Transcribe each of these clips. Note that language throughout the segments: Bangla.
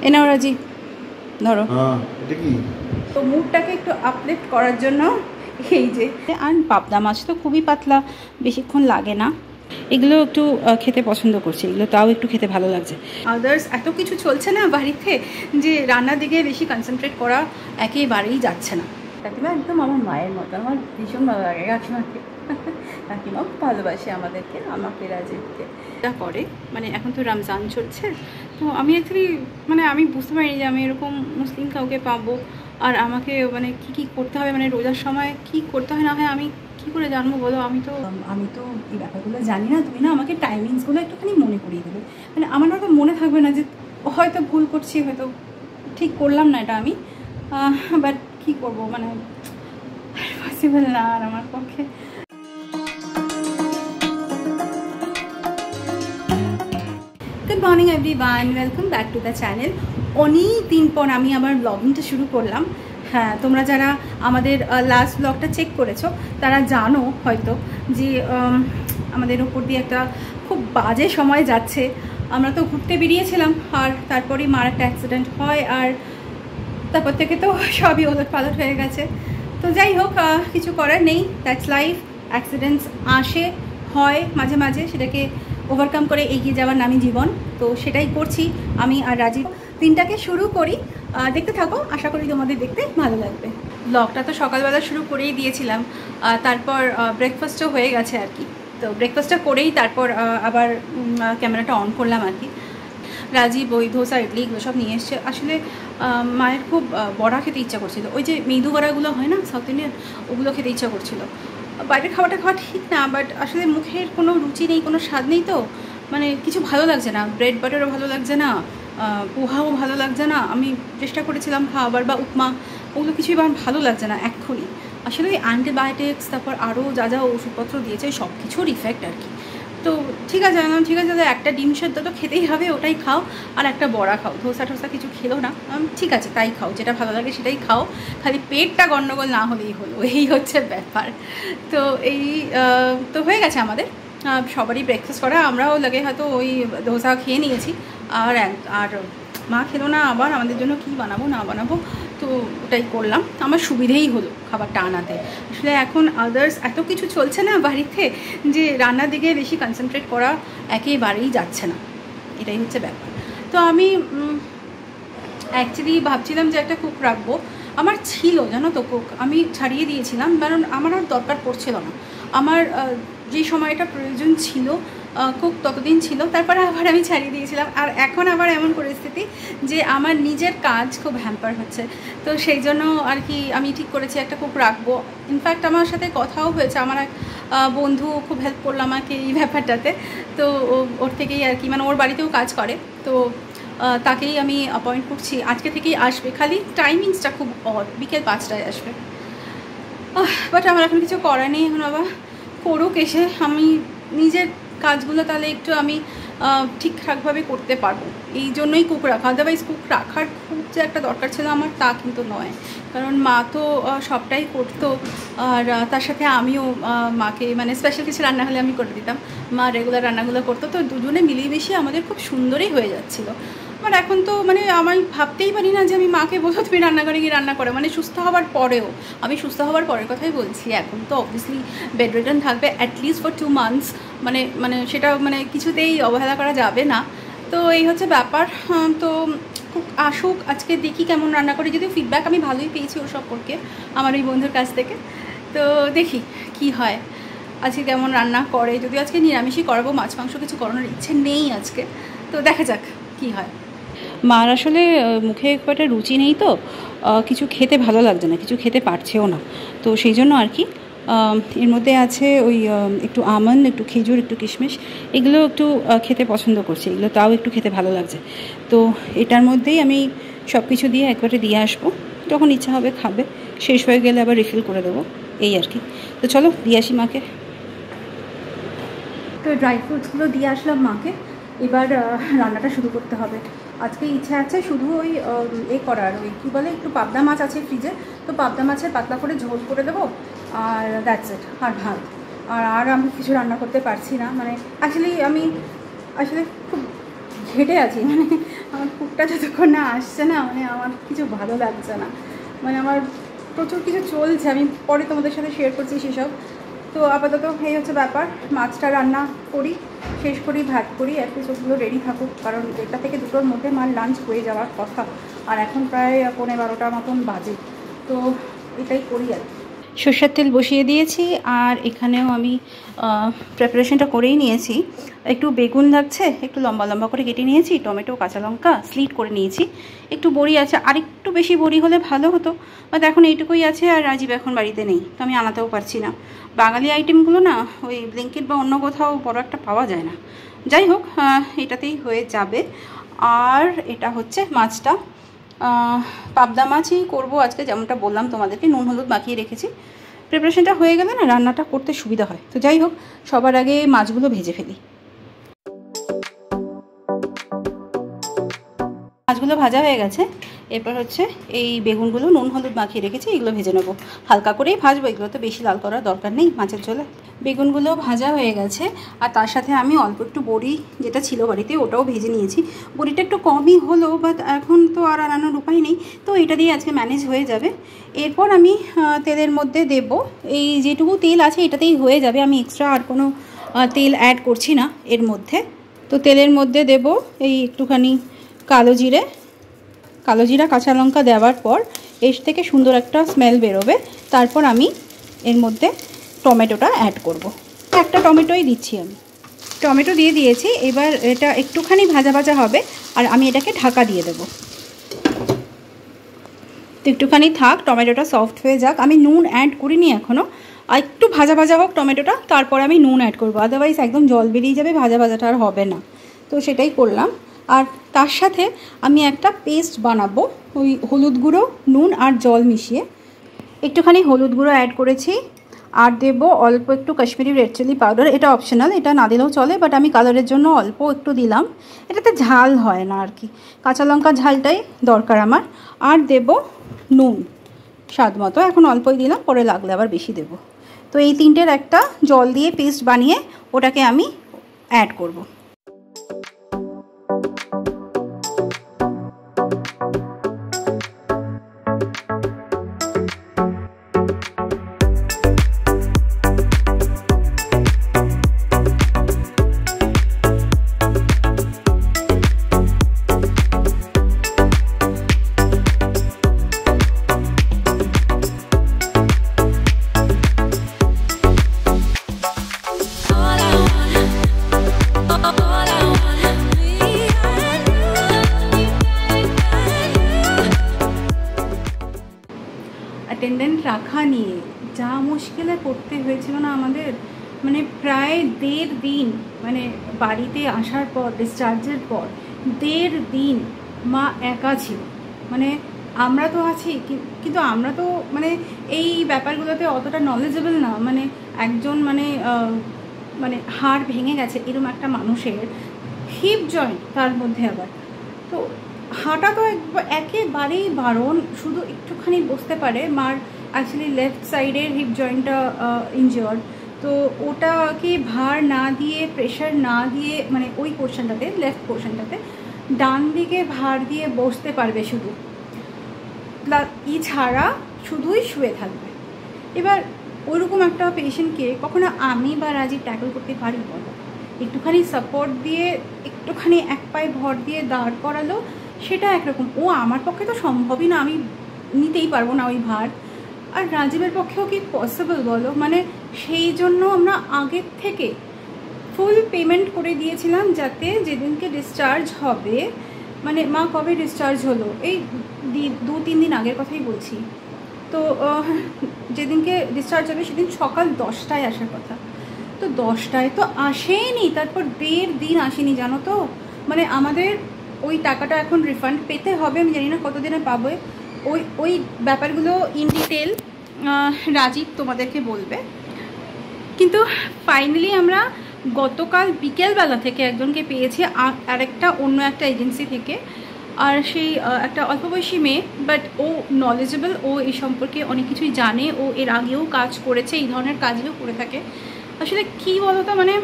এনাও রাজি ধরো। তো মুডটাকে একটু আপলিফ্ট করার জন্য এই যে, আর পাবদা মাছ তো খুবই পাতলা, বেশিক্ষণ লাগে না। এগুলো একটু খেতে পছন্দ করছি, এগুলো তাও একটু খেতে ভালো লাগছে। আদার্স এত কিছু চলছে না বাড়িতে যে রান্নার দিকে বেশি কনসেন্ট্রেট করা একেবারেই যাচ্ছে না। কাকিমা একদম আমার মায়ের মতো, আমার ভীষণ ভালো লাগে কাকিমাকে। কাকিমা ভালোবাসে আমাদেরকে, আমাকে রাজীবকে। এটা করে মানে এখন তো রমজান চলছে, তো আমি অ্যাকচুয়ালি মানে আমি বুঝতে পারিনি যে আমি এরকম মুসলিম কাউকে পাবো আর আমাকে মানে কী করতে হবে, মানে রোজার সময় কি করতে হয় না হয় আমি কী করে জানবো বলো। আমি তো এই ব্যাপারগুলো জানি না, তুমি না আমাকে টাইমিংসগুলো একটুখানি মনে করিয়ে দেবে। মানে আমার না তো মনে থাকবে না যে হয়তো ভুল করছি, হয়তো ঠিক করলাম না এটা আমি, বাট কী করবো, মানে পসিবল না আর আমার পক্ষে। Good morning everyone, welcome back to the channel. অনেক দিন পর আমি আবার ব্লগিংটা শুরু করলাম। হ্যাঁ, তোমরা যারা আমাদের লাস্ট ব্লগটা চেক করেছো তারা জানো হয়তো যে আমাদের ওপর দিয়ে একটা খুব বাজে সময় যাচ্ছে। আমরা তো ঘুরতে বেরিয়েছিলাম আর তারপরেই মার একটা অ্যাক্সিডেন্ট হয়, আর তারপর থেকে তো সবই ওলটপালট হয়ে গেছে। তো যাই হোক, কিছু করার নেই, দ্যাটস লাইফ। অ্যাক্সিডেন্টস আসে, হয় মাঝে মাঝে, সেটাকে ওভারকাম করে এগিয়ে যাওয়ার নামই জীবন। তো সেটাই করছি আমি আর রাজীব। দিনটাকে শুরু করি, দেখতে থাকো, আশা করি তোমাদের দেখতে ভালো লাগবে। ব্লগটা তো সকালবেলা শুরু করেই দিয়েছিলাম, তারপর ব্রেকফাস্টও হয়ে গেছে আর কি। তো ব্রেকফাস্টটা করেই তারপর আবার ক্যামেরাটা অন করলাম আর কি। রাজীব ওই ধোসা ইডলি এগুলো সব নিয়ে এসছে। আসলে মায়ের খুব বড়া খেতে ইচ্ছা করছিল, ওই যে মেদু বড়াগুলো হয় না সাউথ ইন্ডিয়ান, ওগুলো খেতে ইচ্ছা করছিল। বাইরের খাওয়াটা খাওয়া ঠিক না, বাট আসলে মুখের কোনো রুচি নেই, কোনো স্বাদ নেই, তো মানে কিছু ভালো লাগছে না। ব্রেড বাটারও ভালো লাগছে না, পোহাও ভালো লাগছে না। আমি চেষ্টা করেছিলাম খাওয়াবার বা উপমা, ওগুলো কিছুই ভালো লাগছে না এক্ষুনি। আসলে ওই অ্যান্টিবায়োটিক্স, তারপর আরও যা যা ওষুধপত্র দিয়েছে সব কিছুর ইফেক্ট আর কি। তো ঠিক আছে, ঠিক আছে দাদা, একটা ডিম সেদ্ধ তো খেতেই হবে, ওটাই খাও, আর একটা বড়া খাও, ধোসা টোসা কিছু খেলো না, ঠিক আছে তাই খাও, যেটা ভালো লাগে সেটাই খাও, খালি পেটটা গণ্ডগোল না হলেই হলো, এই হচ্ছে ব্যাপার। তো এই তো হয়ে গেছে আমাদের সবারই ব্রেকফাস্ট করা, আমরাও লাগে হয়তো ওই ধোসা খেয়ে নিয়েছি। আর মা খেলো না, আবার আমাদের জন্য কী বানাবো না বানাবো, তো ওটাই করলাম। আমার সুবিধেই হলো খাবারটা আনাতে। আসলে এখন আদার্স এত কিছু চলছে না বাড়িতে যে রান্নার দিকে বেশি কনসেন্ট্রেট করা একেবারেই যাচ্ছে না, এটাই হচ্ছে ব্যাপার। তো আমি অ্যাকচুয়ালি ভাবছিলাম যে একটা কুক রাখবো, আমার ছিল জানো তো কুক, আমি ছাড়িয়ে দিয়েছিলাম, কারণ আমার আর দরকার পড়ছিল না। আমার যে সময়টা প্রয়োজন ছিল কুক ততদিন ছিল, তারপরে আবার আমি ছাড়িয়ে দিয়েছিলাম। আর এখন আবার এমন পরিস্থিতি যে আমার নিজের কাজ খুব হ্যাম্পার হচ্ছে, তো সেই জন্য আর কি আমি ঠিক করেছি একটা কুক রাখবো। ইনফ্যাক্ট আমার সাথে কথাও হয়েছে, আমার এক বন্ধু খুব হেল্প করলো আমাকে এই ব্যাপারটাতে। তো ওর থেকেই আর কি, মানে ওর বাড়িতেও কাজ করে, তো তাকেই আমি অ্যাপয়েন্ট করছি, আজকে থেকেই আসবে। খালি টাইমিংসটা খুব অড, বিকেল 5টায় আসবে। বাট আমার এখন কিছু করার নেই, এখন আবার করুক এসে, আমি নিজের কাজগুলো তাহলে একটু আমি ঠিকঠাকভাবে করতে পারবো, এই জন্যই কুক রাখা। আদারওয়াইজ কুক রাখার খুব যে একটা দরকার ছিল আমার, তা কিন্তু নয়, কারণ মা তো সবটাই করতো, আর তার সাথে আমিও মাকে মানে স্পেশাল কিছু রান্না হলে আমি করে দিতাম, মা রেগুলার রান্নাগুলো করতো, তো দুজনে মিলিয়ে মিশিয়ে আমাদের খুব সুন্দরই হয়ে যাচ্ছিলো। বাট এখন তো মানে আমি ভাবতেই পারি না যে আমি মাকে বলবো তুমি রান্নাঘরে গিয়ে রান্না করো, মানে সুস্থ হওয়ার পরেও। আমি সুস্থ হওয়ার পরের কথাই বলছি, এখন তো অবভিয়াসলি বেড রিটার্ন থাকবে অ্যাটলিস্ট ফর 2 months, মানে সেটা মানে কিছুতেই অবহেলা করা যাবে না। তো এই হচ্ছে ব্যাপার। তো খুব আসুক, আজকে দেখি কেমন রান্না করে, যদিও ফিডব্যাক আমি ভালোই পেয়েছি ওর সম্পর্কে আমার ওই বন্ধুর কাছ থেকে। তো দেখি কি হয় আজকে কেমন রান্না করে। যদি আজকে নিরামিষই করাবো, মাছ মাংস কিছু করানোর ইচ্ছে নেই আজকে, তো দেখা যাক কি হয়। মার আসলে মুখে খুব একটা রুচি নেই, তো কিছু খেতে ভালো লাগছে না, কিছু খেতে পারছেও না, তো সেই জন্য আর কি। এর মধ্যে আছে ওই একটু আমন্ড, একটু খেজুর, একটু কিশমিশ, এগুলো একটু খেতে পছন্দ করছে, এগুলো তাও একটু খেতে ভালো লাগছে। তো এটার মধ্যেই আমি সব কিছু দিয়ে একবারে দিয়ে আসবো, যখন ইচ্ছা হবে খাবে, শেষ হয়ে গেলে আবার রিফিল করে দেবো, এই আর কি। তো চলো দিয়ে আসি মাকে। তো ড্রাই ফ্রুটসগুলো দিয়ে আসলাম মাকে, এবার রান্নাটা শুরু করতে হবে। আজকে ইচ্ছা আছে শুধু ওই করার, ওই কী বলে, একটু পাবদা মাছ আছে ফ্রিজে, তো পাবদা মাছের পাতলা করে ঝোল করে দেবো, আর দ্যাটস ইট, আর ভাত। আর আমি কিছু রান্না করতে পারছি না, মানে আমি আসলে খুব ঘেটে আছি, মানে আমার কুকটা যতক্ষণ না আসছে না মানে আমার কিছু ভালো লাগছে না, মানে আমার প্রচুর কিছু চলছে, আমি পরে তোমাদের সাথে শেয়ার করছি সেসব। তো আপাতত এই হচ্ছে ব্যাপার, মাছটা রান্না করি, শেষ করি, ভাত করি, অ্যাটলিস্ট ওগুলো রেডি থাকুক, কারণ 1টা থেকে 2টোর মধ্যে মার লাঞ্চ হয়ে যাওয়ার কথা, আর এখন প্রায় 11:15 মতন বাজে। তো এটাই করি আর কি। সর্ষের তেল বসিয়ে দিয়েছি, আর এখানেও আমি প্রিপারেশনটা করেই নিয়েছি। একটু বেগুন লাগছে, একটু লম্বা লম্বা করে কেটে নিয়েছি, টমেটো, কাঁচা লঙ্কা স্লিট করে নিয়েছি, একটু বড়ি আছে, আর একটু বেশি বড়ি হলে ভালো হতো, বাট এখন এইটুকুই আছে, আর রাজীব এখন বাড়িতে নেই, তো আমি আনাতেও পারছি না। বাঙালি আইটেমগুলো না ওই ব্লিঙ্কিট বা অন্য কোথাও বড় একটা পাওয়া যায় না। যাই হোক, এটাতেই হয়ে যাবে। আর এটা হচ্ছে মাছটা, পাবদা মাছই করবো আজকে, যেমনটা বললাম তোমাদেরকে, নুন হলুদ মাখিয়ে রেখেছি। প্রিপারেশনটা হয়ে গেলে না রান্নাটা করতে সুবিধা হয়। তো যাই হোক, সবার আগে মাছগুলো ভেজে ফেলি। মাছগুলো ভাজা হয়ে গেছে, এরপর হচ্ছে এই বেগুনগুলো নুন হলুদ মাখিয়ে রেখেছি, এগুলো ভেজে নেবো। হালকা করেই ভাজবো, এগুলো তো বেশি লাল করার দরকার নেই মাছের ঝোলে। বেগুনগুলো ভাজা হয়ে গেছে, আর তার সাথে আমি অল্প একটু বড়ি যেটা ছিল বাড়িতে ওটাও ভেজে নিয়েছি। বড়িটা একটু কমই হলো, বাট এখন তো আর আনানোর উপায় নেই, তো এটা দিয়ে আজকে ম্যানেজ হয়ে যাবে। এরপর আমি তেলের মধ্যে দেব, এই যেটুকু তেল আছে এটাতেই হয়ে যাবে, আমি এক্সট্রা আর কোনো তেল অ্যাড করছি না এর মধ্যে। তো তেলের মধ্যে দেব এই একটুখানি কালো জিরা, কাঁচা লঙ্কা দেওয়ার পর এর থেকে সুন্দর একটা স্মেল বেরোবে। তারপর আমি এর মধ্যে টমেটোটা অ্যাড করব। একটা টমেটোই দিচ্ছি, আমি টমেটো দিয়ে দিয়েছি। এবার এটা একটুখানি ভাজা ভাজা হবে, আর আমি এটাকে ঢাকা দিয়ে দেবো। তো একটুখানি থাক, টমেটোটা সফট হয়ে যাক। আমি নুন অ্যাড করিনি এখনও, আর একটু ভাজা ভাজা হোক টমেটোটা, তারপর আমি নুন অ্যাড করবো, আদারওয়াইজ একদম জল বেরিয়ে যাবে, ভাজা ভাজাটা আর হবে না। তো সেটাই করলাম। আর তার সাথে আমি একটা পেস্ট বানাবো, ওই হলুদ গুঁড়ো, নুন আর জল মিশিয়ে। একটুখানি হলুদ গুঁড়ো অ্যাড করেছি, আর দেবো অল্প একটু কাশ্মীরি রেড চিলি পাউডার, এটা অপশনাল, এটা না দিলেও চলে, বাট আমি কালারের জন্য অল্প একটু দিলাম, এটাতে ঝাল হয় না আর কি, কাঁচা লঙ্কা ঝালটাই দরকার আমার। আর দেবো নুন স্বাদ মতো, এখন অল্পই দিলাম, পরে লাগলে আবার বেশি দেবো। তো এই তিনটের একটা জল দিয়ে পেস্ট বানিয়ে ওটাকে আমি অ্যাড করব। অ্যাটেন্ডেন্ট রাখা নিয়ে যা মুশকিলে পড়তে হয়েছিল না আমাদের, মানে প্রায় 1.5 দিন, মানে বাড়িতে আসার পর ডিসচার্জের পর 1.5 দিন মা একা ছিল। মানে আমরা তো আছি, কিন্তু আমরা তো মানে এই ব্যাপারগুলোতে অতটা নলেজেবল না। মানে একজন মানে হাড় ভেঙে গেছে এরকম একটা মানুষের, হিপ জয়েন্ট তার মধ্যে আবার, তো হাঁটা তো একেবারেই বারণ, শুধু একটুখানি বসতে পারে। মার অ্যাকচুয়ালি লেফট সাইডের হিপ জয়েন্টটা ইনজিওর্ড, তো ওটাকে ভার না দিয়ে, প্রেশার না দিয়ে, মানে ওই পোর্শনটাতে, লেফট পোর্শনটাতে ডান দিকে ভার দিয়ে বসতে পারবে শুধু, ছাড়া শুধুই শুয়ে থাকবে। এবার ওইরকম একটা পেশেন্টকে কখনো আমি বা রাজীব ট্যাকল করতে পারি বলো? একটুখানি সাপোর্ট দিয়ে, একটুখানি এক পায়ে ভর দিয়ে দাঁড় করালো, সেটা একরকম। ও আমার পক্ষে তো সম্ভবই না, আমি নিতেই পারবো না ওই ভার। আর রাজীবের পক্ষেও কি পসিবল বলো? মানে সেই জন্য আমরা আগের থেকে ফুল পেমেন্ট করে দিয়েছিলাম, যাতে যেদিনকে ডিসচার্জ হবে, মানে মা কবে ডিসচার্জ হলো, এই 2-3 দিন আগের কথাই বলছি, তো যেদিনকে ডিসচার্জ হবে সেদিন সকাল 10টায় আসার কথা, তো 10টায় তো আসেনি, তারপর 1.5 দিন আসেনি, জানো তো। মানে আমাদের ওই টাকাটা এখন রিফান্ড পেতে হবে, আমি জানি না কতদিনে পাবো। ওই ব্যাপারগুলো ইন ডিটেল রাজীব তোমাদেরকে বলবে। কিন্তু ফাইনালি আমরা গতকাল বিকেলবেলা থেকে একজনকে পেয়েছি, আরেকটা অন্য একটা এজেন্সি থেকে, আর সেই একটা অল্প বয়সী মেয়ে, বাট ও নলেজেবল, ও এই সম্পর্কে অনেক কিছুই জানে, ও এর আগেও কাজ করেছে, এই ধরনের কাজগুলো করে থাকে। আসলে কী বলো তো, মানে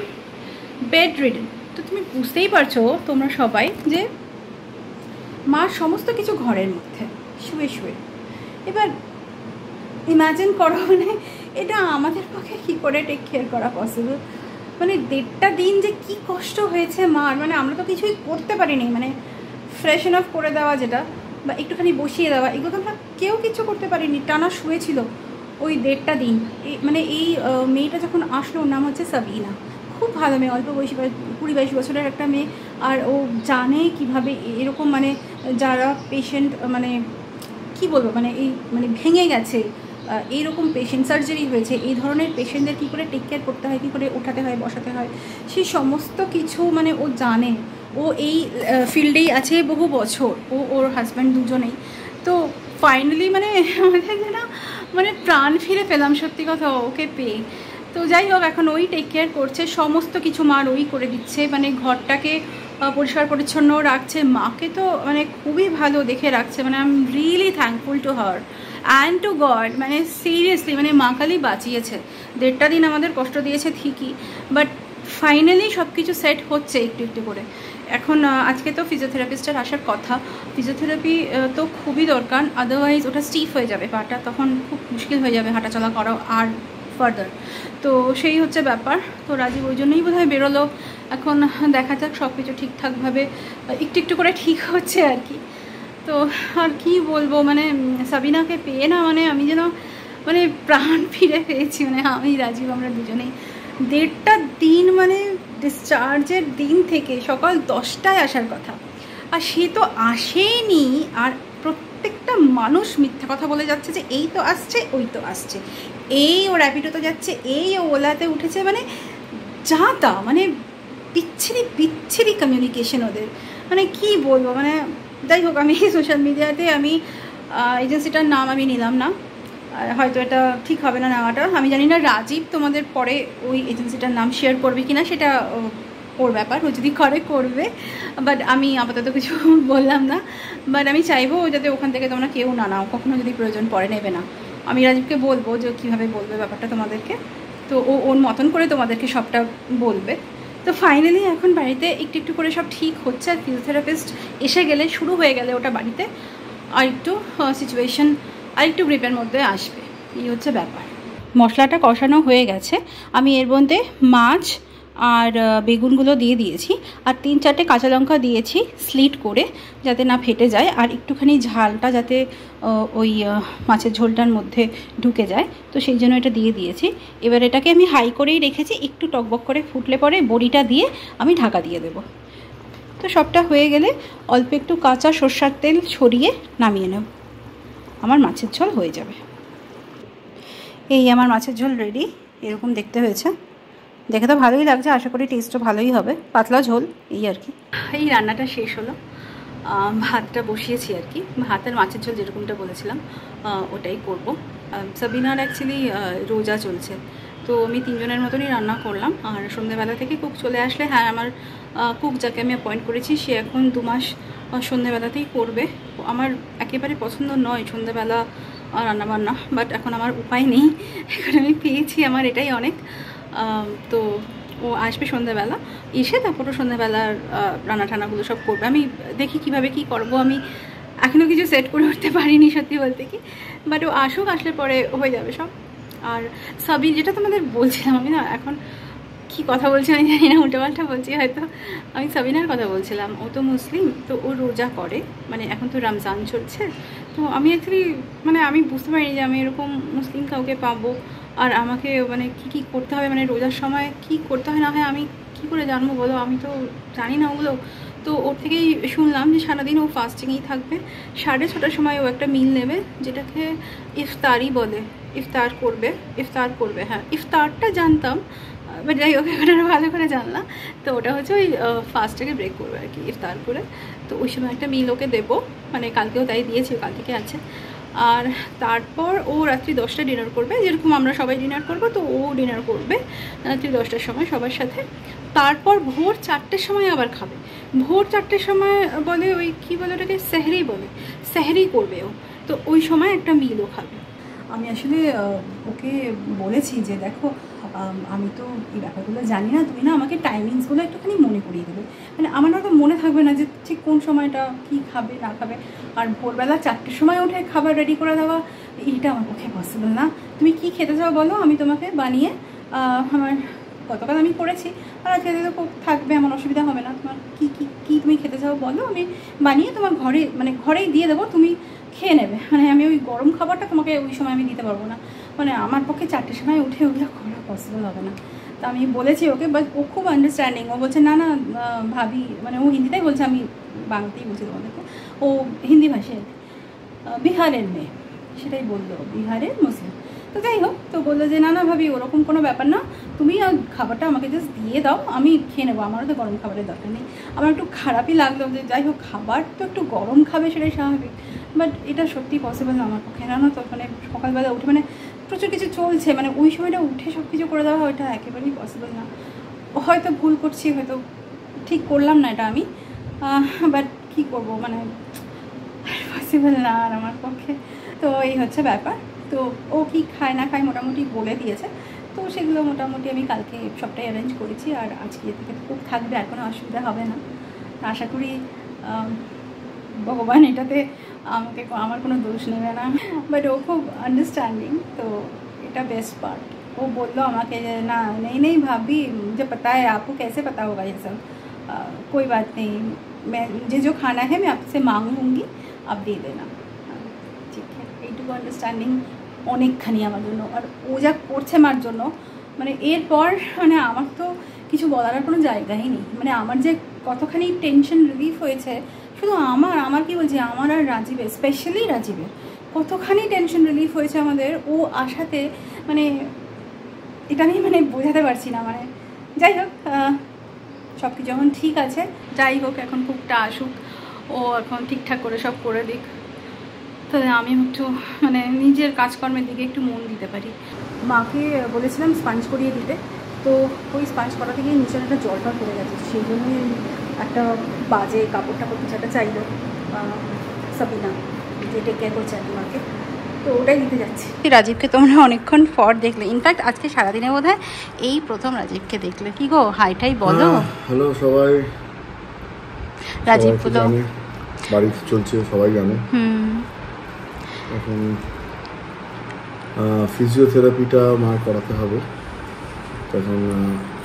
বেড রিডেন, তো তুমি বুঝতেই পারছো তোমরা সবাই যে মার সমস্ত কিছু ঘরের মধ্যে শুয়ে শুয়ে। এবার ইমাজিন করো, মানে এটা আমাদের পক্ষে কী করে টেক কেয়ার করা পসিবল। মানে 1.5টা দিন যে কি কষ্ট হয়েছে মার, মানে আমরা তো কিছুই করতে পারিনি, মানে ফ্রেশন অফ করে দেওয়া যেটা বা একটুখানি বসিয়ে দেওয়া, এগুলো তো আমরা কেউ কিছু করতে পারিনি। টানা শুয়েছিল ওই 1.5টা দিন। মানে এই মেয়েটা যখন আসলো, ওর নাম হচ্ছে সাবিনা, খুব ভালো মেয়ে, অল্প বয়সী, 20-22 বছরের একটা মেয়ে। আর ও জানে কিভাবে এরকম মানে যারা পেশেন্ট, মানে কি বলবো, মানে এই মানে ভেঙে গেছে এইরকম পেশেন্ট, সার্জারি হয়েছে, এই ধরনের পেশেন্টদের কী করে টেক কেয়ার করতে হয়, কী করে ওঠাতে হয়, বসাতে হয়, সেই সমস্ত কিছু মানে ও জানে। ও এই ফিল্ডেই আছে বহু বছর, ও ওর হাজব্যান্ড দুজনেই। তো ফাইনালি মানে আমাদের যেন মানে প্রাণ ফিরে পেলাম সত্যি কথা ওকে পেয়ে। তো যাই হোক, এখন ওই টেক কেয়ার করছে, সমস্ত কিছু মার ওই করে দিচ্ছে, মানে ঘরটাকে পরিষ্কার পরিচ্ছন্ন রাখছে, মাকে তো মানে খুবই ভালো দেখে রাখছে। মানে I am really thankful to her and two god. মানে সিরিয়াসলি মানে মা কালী বাঁচিয়েছে। 1.5টা দিন আমাদের কষ্ট দিয়েছে ঠিকই, বাট ফাইনালি সব কিছু সেট হচ্ছে একটু একটু করে। এখন আজকে তো ফিজিওথেরাপিস্টের আসার কথা। ফিজিওথেরাপি তো খুবই দরকার, আদারওয়াইজ ওটা স্টিফ হয়ে যাবে পাটা, তখন খুব মুশকিল হয়ে যাবে হাঁটাচলা করা আর ফার্দার। তো সেই হচ্ছে ব্যাপার। তো রাজীব ওই জন্যই বোধহয় বেরোলো। এখন দেখা যাক সব কিছু ঠিকঠাকভাবে একটু একটু করে ঠিক হচ্ছে আর কি। তো আর কি বলবো, মানে সাবিনাকে পেয়ে না মানে আমি যেন মানে প্রাণ ফিরে পেয়েছি। মানে আমি রাজীব আমরা দুজনেই 1.5টা দিন মানে ডিসচার্জের দিন থেকে সকাল 10টায় আসার কথা, আর সে তো আসেনি। আর প্রত্যেকটা মানুষ মিথ্যা কথা বলে যাচ্ছে যে এই তো আসছে, ওই তো আসছে, এই ও র্যাপিডোতে যাচ্ছে, এই ও ওলাতে উঠেছে, মানে যা তা মানে বিচ্ছিরি বিচ্ছিরি কমিউনিকেশন ওদের। মানে কি বলবো, মানে যাই হোক, আমি সোশ্যাল মিডিয়াতে আমি এজেন্সিটার নাম আমি নিলাম না, হয়তো এটা ঠিক হবে না নেওয়াটা। আমি জানি না রাজীব তোমাদের পরে ওই এজেন্সিটার নাম শেয়ার করবে কি না, সেটা ওর ব্যাপার, ও যদি করবে, বাট আমি আপাতত কিছু বললাম না। বাট আমি চাইবো যাতে ওখান থেকে তোমরা কেউ না নাও, কখনো যদি প্রয়োজন পড়ে নেবে না। আমি রাজীবকে বলবো যে কীভাবে বলবে ব্যাপারটা তোমাদেরকে, তো ও ওর মতন করে তোমাদেরকে সবটা বলবে। তো ফাইনালি এখন বাড়িতে একটু একটু করে সব ঠিক হচ্ছে। আর ফিজিওথেরাপিস্ট এসে গেলে, শুরু হয়ে গেলে ওটা বাড়িতে আর একটু সিচুয়েশন আর একটু গ্রিপের মধ্যে আসবে, এই হচ্ছে ব্যাপার। মশলাটা কষানো হয়ে গেছে, আমি এর মধ্যে মাছ আর বেগুনগুলো দিয়ে দিয়েছি, আর 3-4টে কাঁচা লঙ্কা দিয়েছি স্লিট করে, যাতে না ফেটে যায়, আর একটুখানি ঝালটা যাতে ওই মাছের ঝোলটার মধ্যে ঢুকে যায়, তো সেই জন্য এটা দিয়ে দিয়েছি। এবার এটাকে আমি হাই করেই রেখেছি, একটু টকবক করে ফুটলে পরে বড়িটা দিয়ে আমি ঢাকা দিয়ে দেবো। তো সবটা হয়ে গেলে অল্প একটু কাঁচা সর্ষের তেল ছড়িয়ে নামিয়ে নেব, আমার মাছের ঝোল হয়ে যাবে। এই আমার মাছের ঝোল রেডি, এরকম দেখতে হয়েছে, দেখে তো ভালোই লাগছে, আশা করি টেস্টও ভালোই হবে, পাতলা ঝোল এই আর কি। এই রান্নাটা শেষ হলো, ভাতটা বসিয়েছি আর কি, ভাতের মাছের ঝোল যেরকমটা বলেছিলাম ওটাই করব। সাবিনার অ্যাকচুয়ালি রোজা চলছে, তো আমি 3 জনের মতনই রান্না করলাম। আর সন্ধ্যেবেলা থেকে কুক চলে আসলে, হ্যাঁ আমার কুক যাকে আমি অ্যাপয়েন্ট করেছি সে এখন 2 মাস সন্ধ্যেবেলাতেই করবে। আমার একেবারে পছন্দ নয় সন্ধ্যেবেলা রান্নাবান্না, বাট এখন আমার উপায় নেই, এখন আমি পেয়েছি, আমার এটাই অনেক। তো ও আসবে সন্ধ্যাবেলা, এসে তারপরও সন্ধ্যাবেলার রান্না টানাগুলো সব করবে। আমি দেখি কিভাবে কি করব, আমি এখনও কিছু সেট করে উঠতে পারিনি সত্যি বলতে কি, বাট ও আসুক, আসলে পরে হয়ে যাবে সব। আর সাবি, যেটা তোমাদের বলছিলাম, আমি না এখন কি কথা বলছি আমি জানি না, উল্টোপাল্টা বলছি হয়তো। আমি সাবিনার কথা বলছিলাম, ও তো মুসলিম, তো ও রোজা করে, মানে এখন তো রমজান চলছে। তো আমি অ্যাকচুয়ালি মানে আমি বুঝতে পারিনি যে আমি এরকম মুসলিম কাউকে পাবো, আর আমাকে মানে কি করতে হবে, মানে রোজার সময় কি করতে হয় না হয় আমি কি করে জানবো বলো, আমি তো জানি না ওগুলো। তো ওর থেকেই শুনলাম যে সারাদিন ও ফাস্টিংয়েই থাকবে, 6:30টার সময় ও একটা মিল নেবে, যেটাকে ইফতারি বলে, ইফতার করবে। হ্যাঁ, ইফতারটা জানতাম, বাট যাই হোক এখন আরও ভালো করে জানলাম। তো ওটা হচ্ছে ওই ফাস্টটাকে ব্রেক করবে আর কি, ইফতার করে। তো ওই সময় একটা মিল ওকে দেবো, মানে কালকেও তাই দিয়েছি, কাল থেকে আছে। আর তারপর ও রাত্রি 10টায় ডিনার করবে, যেরকম আমরা সবাই ডিনার করবো, তো ও ডিনার করবে রাত্রি 10টার সময় সবার সাথে। তারপর ভোর 4টের সময় আবার খাবে, ভোর 4টের সময় বলে ওই কী বলে ওটাকে, সেহরি বলে, সেহরি করবে ও। তো ওই সময় একটা মিলও খাবে। আমি আসলে ওকে বলেছি যে দেখো আমি তো এই ব্যাপারগুলো জানি না, তুমি না আমাকে টাইমিংসগুলো একটুখানি মনে করিয়ে দেবে। মানে আমার না তো মনে থাকবে না যে ঠিক কোন সময়টা কী খাবে না খাবে। আর ভোরবেলা 4টের সময় উঠে খাবার রেডি করে দেওয়া এইটা আমার পক্ষে পসিবল না। তুমি কি খেতে চাও বলো, আমি তোমাকে বানিয়ে আমার গতকাল আমি করেছি আর আজকে তো থাকবে, আমার অসুবিধা হবে না। তোমার কী কী কী তুমি খেতে চাও বলো, আমি বানিয়ে তোমার ঘরে মানে ঘরেই দিয়ে দেবো, তুমি খেয়ে নেবে। মানে আমি ওই গরম খাবারটা তোমাকে ওই সময় আমি দিতে পারবো না, মানে আমার পক্ষে 4টের সময় উঠে ওগুলো করা পসিবল হবে না। তো আমি বলেছি ওকে, বাট ও খুব আন্ডারস্ট্যান্ডিং। ও বলছে না না ভাবি, মানে ও হিন্দিতেই বলছে, আমি বাংলাতেই বলছি তোমাদেরকে। ও হিন্দি ভাষায় বিহারের মেয়ে, সেটাই বললো, বিহারের মুসলিম। তো যাই হোক, তো বললো যে না না ভাবি ওরকম কোনো ব্যাপার না, তুমি খাবারটা আমাকে জাস্ট দিয়ে দাও, আমি খেয়ে নেবো, আমারও তো গরম খাবারের দরকার নেই। আমার একটু খারাপই লাগলো যে যাই হোক খাবার তো একটু গরম খাবে সেটাই স্বাভাবিক, বাট এটা সত্যি পসিবল না আমার পক্ষে। না তো মানে সকালবেলা উঠে মানে প্রচুর কিছু চলছে, মানে ওই সময়টা উঠে সব কিছু করে দেওয়া ওইটা একেবারেই পসিবল না। হয়তো ভুল করছি, হয়তো ঠিক করলাম না এটা আমি, বাট কী করবো, মানে পসিবল না আর আমার পক্ষে। তো এই হচ্ছে ব্যাপার। তো ও কি খায় না খায় মোটামুটি বলে দিয়েছে, তো সেগুলো মোটামুটি আমি কালকে সবটাই অ্যারেঞ্জ করেছি। আর আজকে থেকে খুব থাকবে, আর কোনো অসুবিধা হবে না। আশা করি ভগবান এটাতে আমার কোনো দোষ নেবে না, বাট ও খুব আন্ডারস্ট্যান্ডিং, তো এটা বেস্ট পার্ট। ও বললো আমাকে যে না নেই ভাবি, मुझे पता है आपको कैसे पता होगा ये सब, कोई बात नहीं, मैं मुझे जो खाना है मैं आपसे मांगूंगी, आप দিয়ে দেনা। ঠিক আছে, এইটুকু আন্ডারস্ট্যান্ডিং অনেকখানি আমার জন্য। আর ও যা করছে আমার জন্য, মানে এরপর মানে আমার তো কিছু বলার কোনো জায়গাই নেই। মানে আমার যে কতখানি টেনশন রিলিফ হয়েছে, শুধু আমার কি বলছি, আমার আর রাজীবের, স্পেশালি রাজীবের কতখানি টেনশন রিলিফ হয়েছে আমাদের ও আসাতে, মানে এটা আমি মানে বোঝাতে পারছি না। মানে যাই হোক, সব কিছু যখন ঠিক আছে, যাই হোক এখন কুকটা আসুক, ও এখন ঠিকঠাক করে সব করে দিক, তাহলে আমি একটু মানে নিজের কাজকর্মের দিকে একটু মন দিতে পারি। মাকে বলেছিলাম স্পাঞ্জ করিয়ে দিতে, তো ওই স্পাঞ্জ করা থেকে নিচে একটা জলটা পড়ে গেছে, সেই জন্যই একটা বাজে কাপড় টাপড় কিছু একটা চাইলো সাবিনা, যে টেক কেয়ার করছে আর কি মাকে, তো ওটাই দিতে যাচ্ছি। রাজীবকে তোমরা অনেকক্ষণ পর দেখলে, ইনফ্যাক্ট আজকে সারাদিনে বোধ হয় এই প্রথম রাজীবকে দেখলে। কি গো হাইটাই বলো। হ্যালো সবাই, রাজীব বলো, বাড়িতে চলছে সবাই জানে। এখন ফিজিওথেরাপিটা মার করাতে হবে, তখন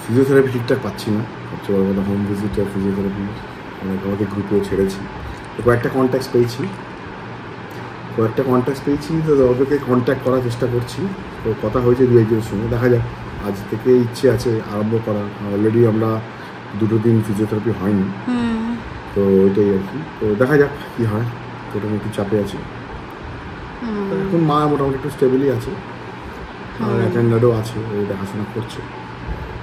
ফিজিওথেরাপি ঠিকঠাক পাচ্ছি না। সবচেয়ে বড় কথা হোম ভিজিট আর ফিজিওথেরাপি আমাদের গ্রুপেও ছেড়েছি, তো কয়েকটা কন্ট্যাক্ট পেয়েছি, তো ওদেরকে কন্ট্যাক্ট করার চেষ্টা করছি। তো কথা হয়েছে দু একজনের সঙ্গে, দেখা যাক। আজ থেকে ইচ্ছে আছে আরম্ভ করার, অলরেডি আমরা 2 দিন ফিজিওথেরাপি হয়নি, তো ওইটাই আর কি। তো দেখা যাক কী হয়, তো ওটা একটু চাপে আছে। এখন মা মোটামুটি একটু স্টেবলই আছে, আর অ্যাটেন্ডারও আছে, ও দেখাশোনা করছে,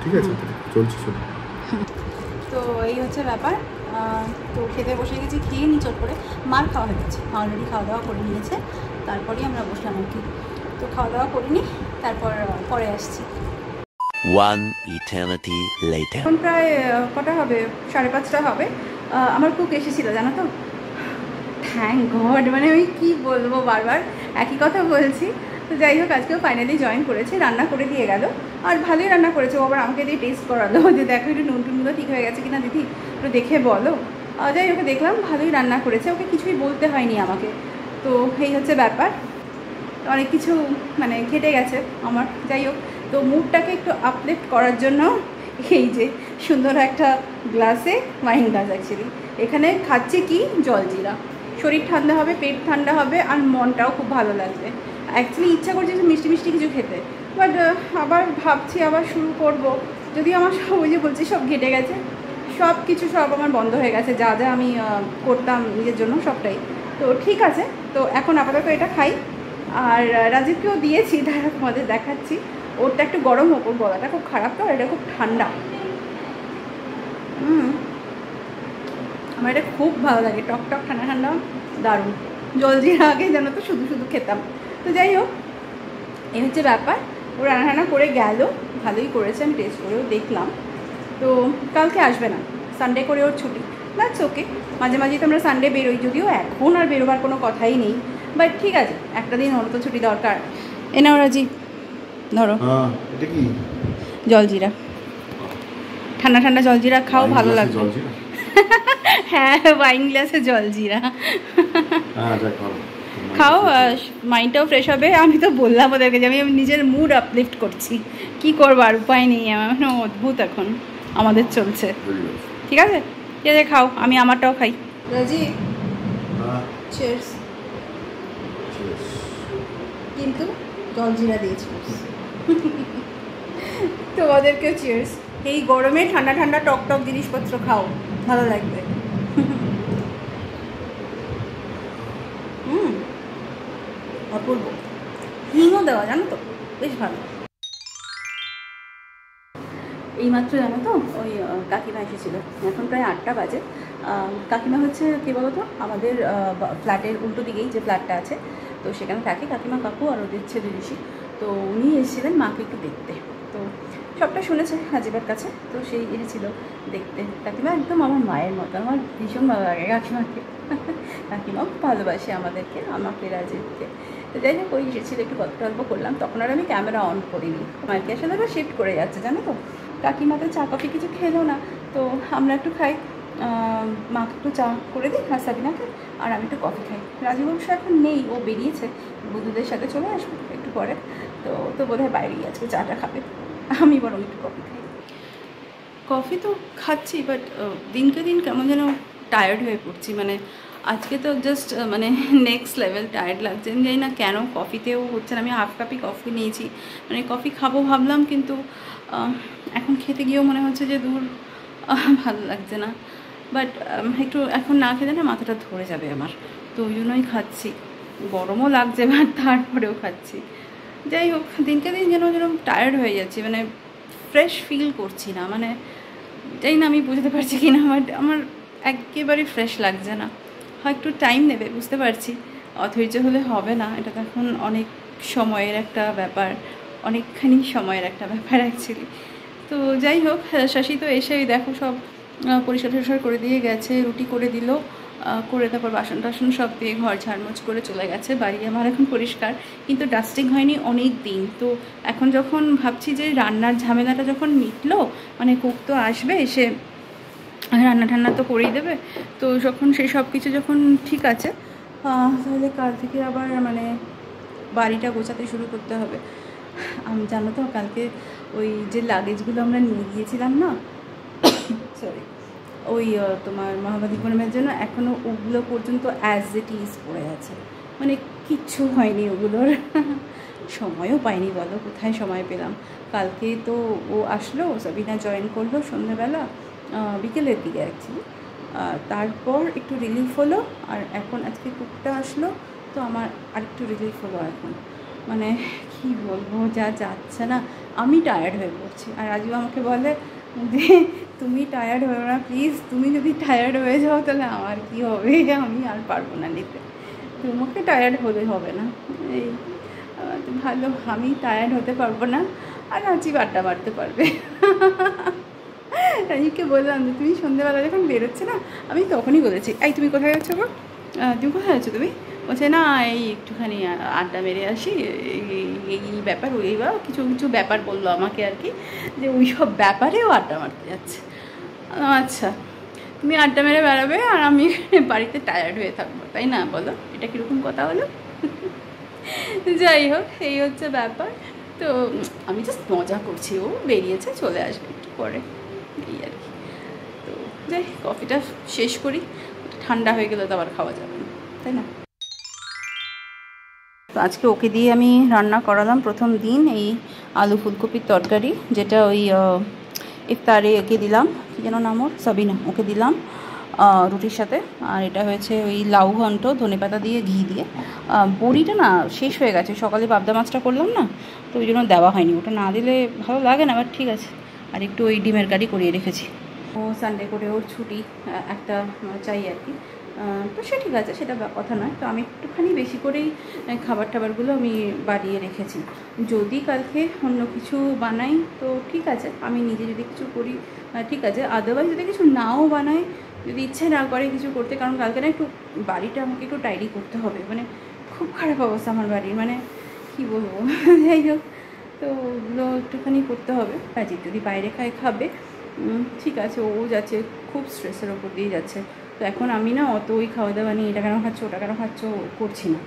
ঠিক আছে, চলছে সব। তো এই হচ্ছে ব্যাপার। তো খেতে বসে গেছি, খেয়ে নি চট করে। মার খাওয়া হয়ে গেছে, অলরেডি খাওয়া দাওয়া করে নিয়েছে, তারপরেই আমরা বসলাম আর কি। তো খাওয়া দাওয়া করিনি, তারপর পরে আসছি। One eternity later. এখন প্রায় কটা হবে, 5:30 হবে। আমার কুক এসেছিলো জানো তো, থ্যাংক গড, মানে আমি কী বলবো, বারবার একই কথা বলছি। তো যাই হোক, আজকেও ফাইনালি জয়েন করেছে, রান্না করে দিয়ে গেল, আর ভালোই রান্না করেছে। ও আবার আমাকে দিয়ে টেস্ট করালো যে দেখো একটু নুন টুনগুলো ঠিক হয়ে গেছে কিনা দিদি, একটু দেখে বলো। যাই হোক, দেখলাম ভালোই রান্না করেছে, ওকে কিছুই বলতে হয়নি আমাকে। তো এই হচ্ছে ব্যাপার, অনেক কিছু মানে ঘেটে গেছে আমার। যাই হোক, তো মুডটাকে একটু আপলিফ্ট করার জন্য এই যে সুন্দর একটা গ্লাসে ওয়াইন গ্লাস, অ্যাকচুয়ালি এখানে খাচ্ছি কি জলজিরা, শরীর ঠান্ডা হবে, পেট ঠান্ডা হবে, আর মনটাও খুব ভালো লাগবে। অ্যাকচুয়ালি ইচ্ছা করছে যে মিষ্টি মিষ্টি কিছু খেতে, বাট আবার ভাবছি আবার শুরু করব, যদি আমার সব ওই যে বলছি সব ঘেটে গেছে, সব কিছু সব আমার বন্ধ হয়ে গেছে, যা যা আমি করতাম নিজের জন্য সবটাই। তো ঠিক আছে, তো এখন আপাতত এটা খাই। আর রাজীবকেও দিয়েছি, তারা তোমাদের দেখাচ্ছি। ওরটা একটু গরম হোক, ওর গলাটা খুব খারাপ, তো এটা খুব ঠান্ডা। আমার এটা খুব ভালো লাগে, টক টক ঠান্ডা ঠান্ডা, দারুণ। জলজিরা আগে জানো তো শুধু শুধু খেতাম। তো যাই হোক, এই হচ্ছে ব্যাপার। ও রান্না করে গেল, ভালোই করেছে, আমি টেস্ট করেও দেখলাম। তো কালকে আসবে না, সানডে করে ওর ছুটি, দ্যাটস ওকে। মাঝে মাঝে তো আমরা সানডে বেরোই, যদিও এখন আর বেরোবার কোনো কথাই নেই, বাট ঠিক আছে, একটা দিন ওর তো ছুটি দরকার। এ নাও রাজি, ধরো এটা কি জলজিরা, ঠান্ডা ঠান্ডা জলজিরা খাও, ভালো লাগবে। জলজিরা? হ্যাঁ, ওয়াইন গ্লাসে জলজিরা খাও, মাইন্ডটাও ফ্রেশ হবে। আমি তো বললাম ওদেরকে যে আমি নিজের মুড আপলিফ্ট করছি, কি করবো আর উপায় নেই, আমার অদ্ভুত এখন আমাদের চলছে। ঠিক আছে, ঠিক আছে, খাও, আমি আমারটাও খাই। রাজি, চিয়ার্স। কিন্তু জলজিরা দিয়েছি তোমাদেরকেও চিয়ার্স। এই গরমে ঠান্ডা ঠান্ডা টক টক জিনিসপত্র খাও, ভালো লাগবে। অপূর্ব, হিংও দেওয়া, জানো তো, বেশ ভালো। এইমাত্র জানো তো ওই কাকিমা এসেছিল, এখন প্রায় 8টা বাজে। কাকিমা হচ্ছে কী বলতো, আমাদের ফ্ল্যাটের উল্টো দিকেই যে ফ্ল্যাটটা আছে, তো সেখানে থাকে কাকিমা, কাকু আর ওদের ছেলে ঋষি। তো উনি এসেছিলেন মাকে একটু দেখতে, তো সবটা শুনেছে রাজীবের কাছে, তো সেই এসেছিল দেখতে। কাকিমা একদম আমার মায়ের মতো, আমার ভীষণ ভালো লাগে কাকিমাকে। কাকিমাও ভালোবাসে আমাদেরকে, আমাকে, রাজীবকে। তো যাই হোক, ওই এসেছিল, একটু গল্প করলাম, তখন আর আমি ক্যামেরা অন করিনি। মাকে আসলে আবার শিফট করে যাচ্ছে, জানো তো। কাকিমা তো চা কফি কিছু খেলো না, তো আমরা একটু খাই, মাকে একটু চা করে দিই আর সাবিনাকে, আর আমি একটু কফি খাই। রাজীব অবশ্য এখন নেই, ও বেরিয়েছে, বন্ধুদের সাথে চলে আসবে একটু পরে, তো বোধহয় বাইরেই আজকে চাটা খাবে, আমি বরং একটু কফি খাই। কফি তো খাচ্ছি, বাট দিনকে দিন কেমন যেন টায়ার্ড হয়ে পড়ছি, মানে আজকে তো জাস্ট মানে নেক্সট লেভেল টায়ার্ড লাগছে, আমি জানি না কেন। কফিতেও হচ্ছে না, আমি হাফ কাপই কফি নিয়েছি, মানে কফি খাবো ভাবলাম, কিন্তু এখন খেতে গিয়েও মনে হচ্ছে যে দূর, ভালো লাগছে না। বাট একটু এখন না খেতে না মাথাটা ধরে যাবে আমার, তো ওই জন্যই খাচ্ছি। গরমও লাগছে, বাট তারপরেও খাচ্ছি। যাই হোক, দিনকে দিন যেন যেরকম টায়ার্ড হয়ে যাচ্ছি, মানে ফ্রেশ ফিল করছি না, মানে জানি না আমি বুঝতে পারছি কি না, বাট আমার একেবারে ফ্রেশ লাগছে না। হয় একটু টাইম নেবে, বুঝতে পারছি, অধৈর্য হলে হবে না, এটা তো এখন অনেক সময়ের একটা ব্যাপার, অনেকখানি সময়ের একটা ব্যাপার অ্যাকচুয়ালি। তো যাই হোক, শশী তো এসেই দেখো সব পরিষ্কার টরিষ্কার করে দিয়ে গেছে, রুটি করে দিল, করে তারপর বাসন টাসন সব দিয়ে ঘর ঝাড়মোছ করে চলে গেছে। বাড়ি আমার এখন পরিষ্কার, কিন্তু ডাস্টিং হয়নি অনেক দিন। তো এখন যখন ভাবছি যে রান্নার ঝামেলাটা যখন মিটলো, মানে কুক তো আসবে, এসে রান্না টান্না তো করেই দেবে, তো যখন সেই সব কিছু যখন ঠিক আছে, তাহলে কাল থেকে আবার মানে বাড়িটা গোছাতে শুরু করতে হবে। আমি জানো তো, কালকে ওই যে লাগেজগুলো আমরা নিয়ে গিয়েছিলাম না, সরি, ওই তোমার মহাবাদীপুরমের জন্য, এখনও ওগুলো পর্যন্ত অ্যাজ ইট ইজ পড়ে আছে, মানে কিচ্ছু হয়নি ওগুলোর। সময়ও পাইনি, বলো কোথায় সময় পেলাম। কালকে তো ও আসলো, সাবিনা জয়েন করলো সন্ধ্যেবেলা, বিকেলের দিকে অ্যাকচুয়ালি, তারপর একটু রিলিফ হলো, আর এখন আজকে কুকটা আসলো, তো আমার আরেকটু রিলিফ হলো এখন। মানে কি বলবো, যা যাচ্ছে না, আমি টায়ার্ড হয়ে পড়ছি। আর রাজীব আমাকে বলে যে তুমি টায়ার্ড হয়ে না প্লিজ, তুমি যদি টায়ার্ড হয়ে যাও তাহলে আমার কী হবে, আমি আর পারবো না নিতে, তোমাকে টায়ার্ড হলে হবে না। এই ভালো, আমি টায়ার্ড হতে পারবো না, আর রাজীব আড্ডা মারতে পারবে। রাজীবকে বললাম যে তুমি সন্ধ্যেবেলা যখন বেরোচ্ছে না, আমি তখনই বলেছি, এই তুমি কোথায় যাচ্ছো গো, তুমি কোথায় যাচ্ছো তুমি? বলছে না, এই একটুখানি আড্ডা মেরে আসি, এই ব্যাপার, ওই বা কিছু কিছু ব্যাপার বললো আমাকে আর কি, যে ওই সব ব্যাপারেও আড্ডা মারতে যাচ্ছে। আচ্ছা, তুমি আড্ডা মেরে বেড়াবে আর আমি বাড়িতে টায়ার্ড হয়ে থাকবো, তাই না? বলো, এটা কীরকম কথা হলো? যাই হোক, এই হচ্ছে ব্যাপার। তো আমি জাস্ট মজা করছি, ও বেরিয়েছে, চলে আসবে একটু পরে, এই আর কি। তো যাই, কফিটা শেষ করি, ঠান্ডা হয়ে গেলে তো আবার খাওয়া যাবে না, তাই না? তো আজকে ওকে দিয়ে আমি রান্না করালাম প্রথম দিন, এই আলু ফুলকপির তরকারি, যেটা ওই ইফতারে একে দিলাম, কী যেন নাম ওর, সাবিনা, ওকে দিলাম রুটির সাথে। আর এটা হয়েছে ওই লাউ ঘন্ট, ধনেপাতা দিয়ে, ঘি দিয়ে। বড়িটা না শেষ হয়ে গেছে, সকালে পাবদা মাছটা করলাম না, তো ওই জন্য দেওয়া হয়নি, ওটা না দিলে ভালো লাগে না, বাট ঠিক আছে। আর একটু ওই ডিমের কারি করিয়ে রেখেছি, ও সানডে করে ওর ছুটি একটা চাই আর কি, তো সে ঠিক আছে, সেটা কথা নয়। তো আমি একটুখানি বেশি করেই খাবার টাবারগুলো আমি বাড়িয়ে রেখেছি, যদি কালকে অন্য কিছু বানাই তো ঠিক আছে, আমি নিজে যদি কিছু করি ঠিক আছে, আদারওয়াইজ যদি কিছু নাও বানাই, যদি ইচ্ছে না করে কিছু করতে, কারণ কালকে না একটু বাড়িটা আমাকে একটু টাইডি করতে হবে, মানে খুব খারাপ অবস্থা আমার বাড়ির, মানে কী কী বলবো যাই হোক, তো ওগুলো একটুখানি করতে হবে। রাজীব যদি বাইরে খাবে ঠিক আছে, ও যাচ্ছে খুব স্ট্রেসের ওপর দিয়ে যাচ্ছে। তো এখন আমি না অত ওই খাওয়া দাওয়া নিয়ে এটা কেন খাচ্ছ ওটা কেন খাচ্ছ করছি না।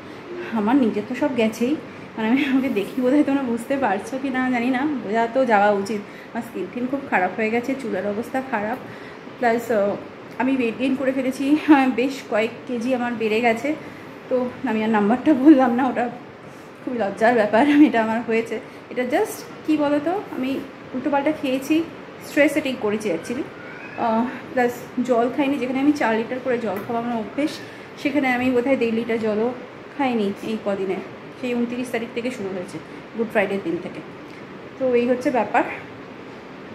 আমার নিজের তো সব গেছেই, মানে আমি আমাকে দেখি বোধহয় তোমরা বুঝতে পারছো কি না জানি না, বোঝা তো যাওয়া উচিত। আমার স্কিন খুব খারাপ হয়ে গেছে, চুলের অবস্থা খারাপ, প্লাস আমি ওয়েট গেইন করে ফেলেছি, বেশ কয়েক কেজি আমার বেড়ে গেছে। তো আমি আর নাম্বারটা বললাম না, ওটা খুবই লজ্জার ব্যাপার, এটা আমার হয়েছে। এটা জাস্ট কী বলো তো, আমি উল্টোপাল্টা খেয়েছি, স্ট্রেস এটাই করেছি অ্যাকচুয়ালি। প্লাস জল খাইনি, যেখানে আমি 4 লিটার করে জল খাওয়া আমার অভ্যেস, সেখানে আমি বোধহয় 1.5 লিটার জলও খাইনি এই কদিনে। সেই 29 তারিখ থেকে শুরু হয়েছে, গুড ফ্রাইডের দিন থেকে। তো এই হচ্ছে ব্যাপার।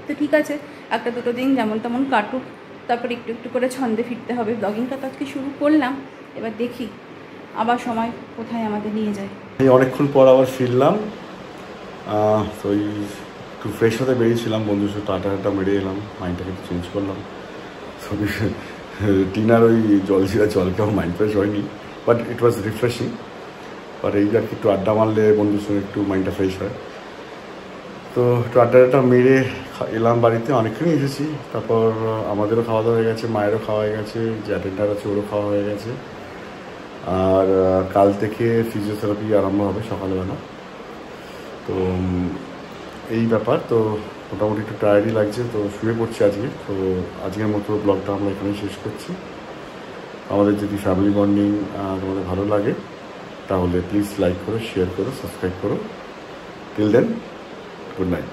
তো ঠিক আছে, 1-2 দিন যেমন তেমন কাটুক, তারপর একটু একটু করে ছন্দে ফিরতে হবে। ব্লগিংটা তো আজকে শুরু করলাম, এবার দেখি আবার সময় কোথায় আমাদের নিয়ে যায়। এই অনেকক্ষণ পর আবার ফিরলাম, তো ওই একটু ফ্রেশ হতে বেরিয়েছিলাম, বন্ধুর সাথে টাটা মেরে এলাম, মাইন্ডটাকে একটু চেঞ্জ করলাম। তো টিনার ওই জলজিরা জলটাও মাইন্ড ফ্রেশ হয়নি, but it was refreshing. But এই আর কি একটু আড্ডা মারলে বন্ধুর সঙ্গে একটু মাইন্ডটা ফ্রেশ হয়। তো একটু আড্ডাটা মেরে এলাম বাড়িতে, অনেকক্ষণই এসেছি। তারপর আমাদেরও খাওয়া দাওয়া হয়ে গেছে, মায়েরও খাওয়া হয়ে গেছে, যে অ্যাটেন্ডার আছে ওরও খাওয়া হয়ে গেছে। আর কাল থেকে ফিজিওথেরাপি আরম্ভ হবে সকালবেলা। তো এই ব্যাপার। তো মোটামুটি একটু টায়ার্ডই লাগছে, তো শুয়ে পড়ছি আজকে। তো আজকের মতো ব্লগটা আমরা এখানেই শেষ করছি। আমাদের যদি ফ্যামিলি বন্ডিং তোমাদের ভালো লাগে তাহলে প্লিজ লাইক করো, শেয়ার করো, সাবস্ক্রাইব করো। Till then, good night.